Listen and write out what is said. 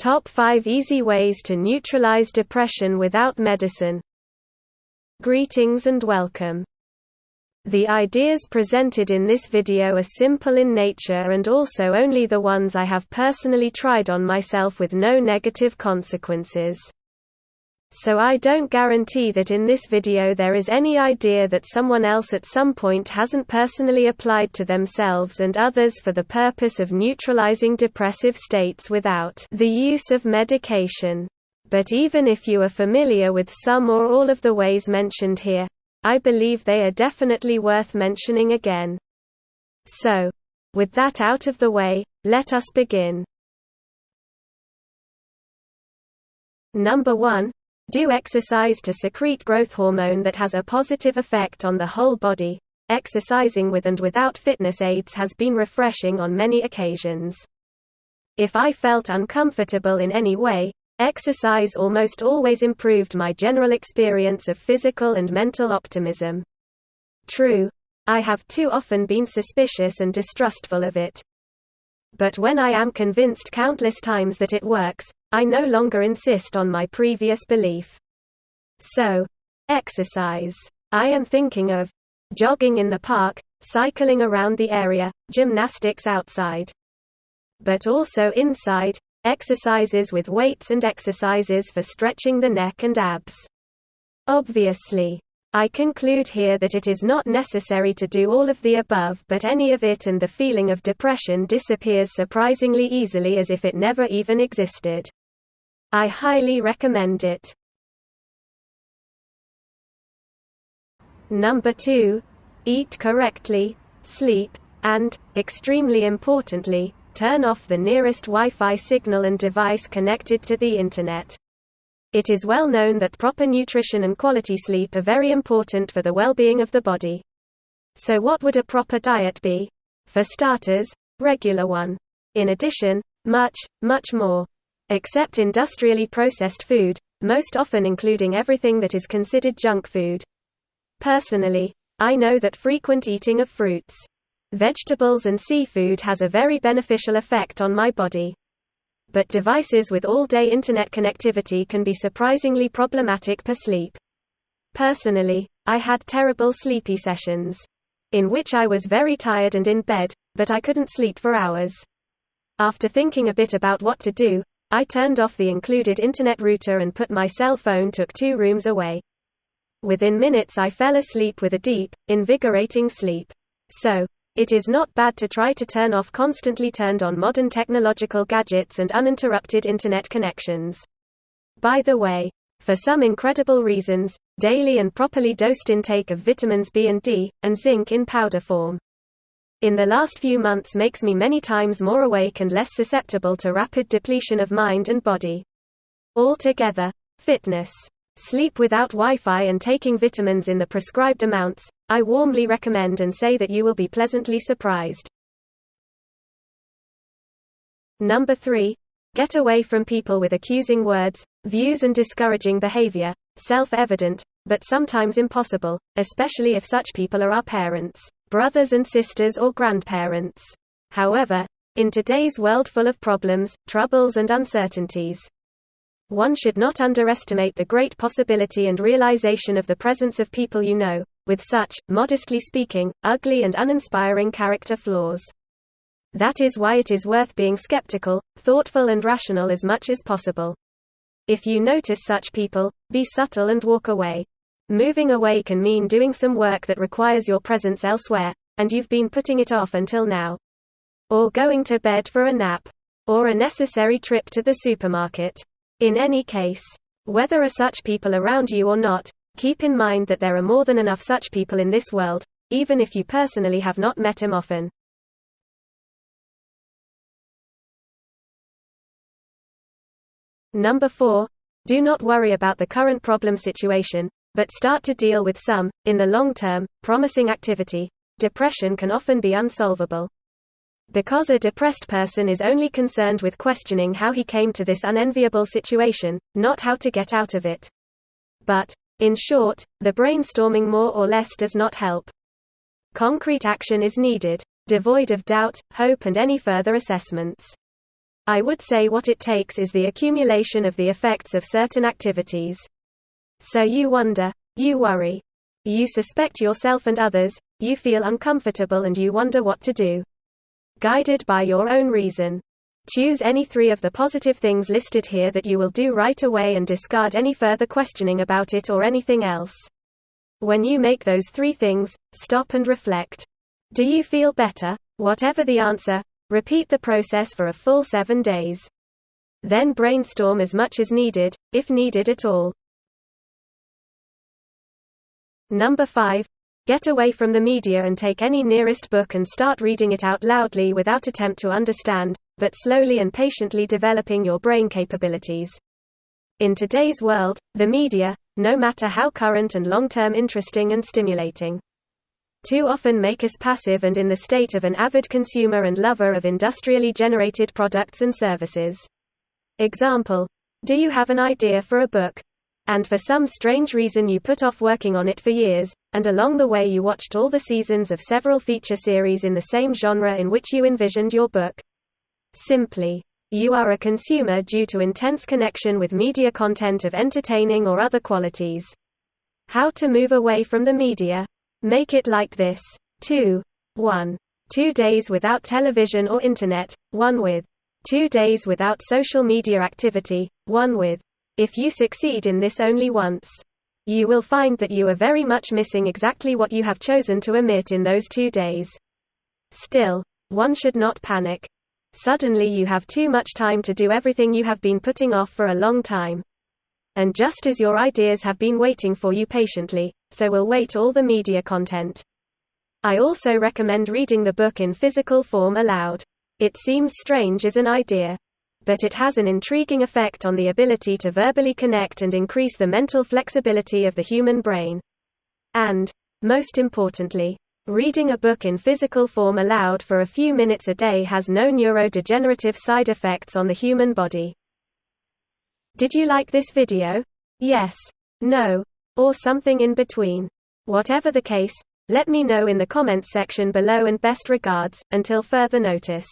Top 5 Easy Ways to Neutralize Depression Without Medicine. Greetings and welcome. The ideas presented in this video are simple in nature and also only the ones I have personally tried on myself with no negative consequences. So I don't guarantee that in this video there is any idea that someone else at some point hasn't personally applied to themselves and others for the purpose of neutralizing depressive states without the use of medication. But even if you are familiar with some or all of the ways mentioned here, I believe they are definitely worth mentioning again. So, with that out of the way, let us begin. Number 1. Do exercise to secrete growth hormone that has a positive effect on the whole body. Exercising with and without fitness aids has been refreshing on many occasions. If I felt uncomfortable in any way, exercise almost always improved my general experience of physical and mental optimism. True, I have too often been suspicious and distrustful of it. But when I am convinced countless times that it works, I no longer insist on my previous belief. So, exercise. I am thinking of jogging in the park, cycling around the area, gymnastics outside. But also inside, exercises with weights and exercises for stretching the neck and abs. Obviously, I conclude here that it is not necessary to do all of the above, but any of it, and the feeling of depression disappears surprisingly easily as if it never even existed. I highly recommend it. Number 2. Eat correctly, sleep, and, extremely importantly, turn off the nearest Wi-Fi signal and device connected to the Internet. It is well known that proper nutrition and quality sleep are very important for the well-being of the body. So what would a proper diet be? For starters, regular one. In addition, much more. Except industrially processed food, most often including everything that is considered junk food. Personally, I know that frequent eating of fruits, vegetables and seafood has a very beneficial effect on my body. But devices with all-day internet connectivity can be surprisingly problematic for sleep. Personally, I had terrible sleepy sessions, in which I was very tired and in bed, but I couldn't sleep for hours. After thinking a bit about what to do, I turned off the included internet router and put my cell phone 2 rooms away. Within minutes I fell asleep with a deep, invigorating sleep. So, it is not bad to try to turn off constantly turned on modern technological gadgets and uninterrupted internet connections. By the way, for some incredible reasons, daily and properly dosed intake of vitamins B and D, and zinc in powder form in the last few months makes me many times more awake and less susceptible to rapid depletion of mind and body. Altogether, fitness, sleep without Wi-Fi and taking vitamins in the prescribed amounts, I warmly recommend and say that you will be pleasantly surprised. Number 3. Get away from people with accusing words, views and discouraging behavior. Self-evident, but sometimes impossible, especially if such people are our parents, brothers and sisters or grandparents. However, in today's world full of problems, troubles and uncertainties, one should not underestimate the great possibility and realization of the presence of people you know, with such, modestly speaking, ugly and uninspiring character flaws. That is why it is worth being skeptical, thoughtful and rational as much as possible. If you notice such people, be subtle and walk away. Moving away can mean doing some work that requires your presence elsewhere, and you've been putting it off until now. Or going to bed for a nap. Or a necessary trip to the supermarket. In any case, whether are such people around you or not, keep in mind that there are more than enough such people in this world, even if you personally have not met them often. Number 4. Do not worry about the current problem situation, but start to deal with some, in the long term, promising activity. Depression can often be unsolvable. Because a depressed person is only concerned with questioning how he came to this unenviable situation, not how to get out of it. But, in short, the brainstorming more or less does not help. Concrete action is needed, devoid of doubt, hope and any further assessments. I would say what it takes is the accumulation of the effects of certain activities. So you wonder, you worry, you suspect yourself and others, you feel uncomfortable and you wonder what to do. Guided by your own reason. Choose any 3 of the positive things listed here that you will do right away and discard any further questioning about it or anything else. When you make those 3 things, stop and reflect. Do you feel better? Whatever the answer, repeat the process for a full 7 days. Then brainstorm as much as needed, if needed at all. Number 5. Get away from the media and take any nearest book and start reading it out loudly without attempt to understand, but slowly and patiently developing your brain capabilities. In today's world, the media, no matter how current and long-term interesting and stimulating, too often make us passive and in the state of an avid consumer and lover of industrially generated products and services. Example: do you have an idea for a book? And for some strange reason you put off working on it for years, and along the way you watched all the seasons of several feature series in the same genre in which you envisioned your book. Simply, you are a consumer due to intense connection with media content of entertaining or other qualities. How to move away from the media? Make it like this. 2. 1. 2 days without television or internet, 1 with. 2 days without social media activity, 1 with. If you succeed in this only once, you will find that you are very much missing exactly what you have chosen to omit in those 2 days. Still, one should not panic. Suddenly you have too much time to do everything you have been putting off for a long time. And just as your ideas have been waiting for you patiently, so will wait all the media content. I also recommend reading the book in physical form aloud. It seems strange as an idea, but it has an intriguing effect on the ability to verbally connect and increase the mental flexibility of the human brain. And, most importantly, reading a book in physical form aloud for a few minutes a day has no neurodegenerative side effects on the human body. Did you like this video? Yes, no, or something in between? Whatever the case, let me know in the comments section below and best regards, until further notice.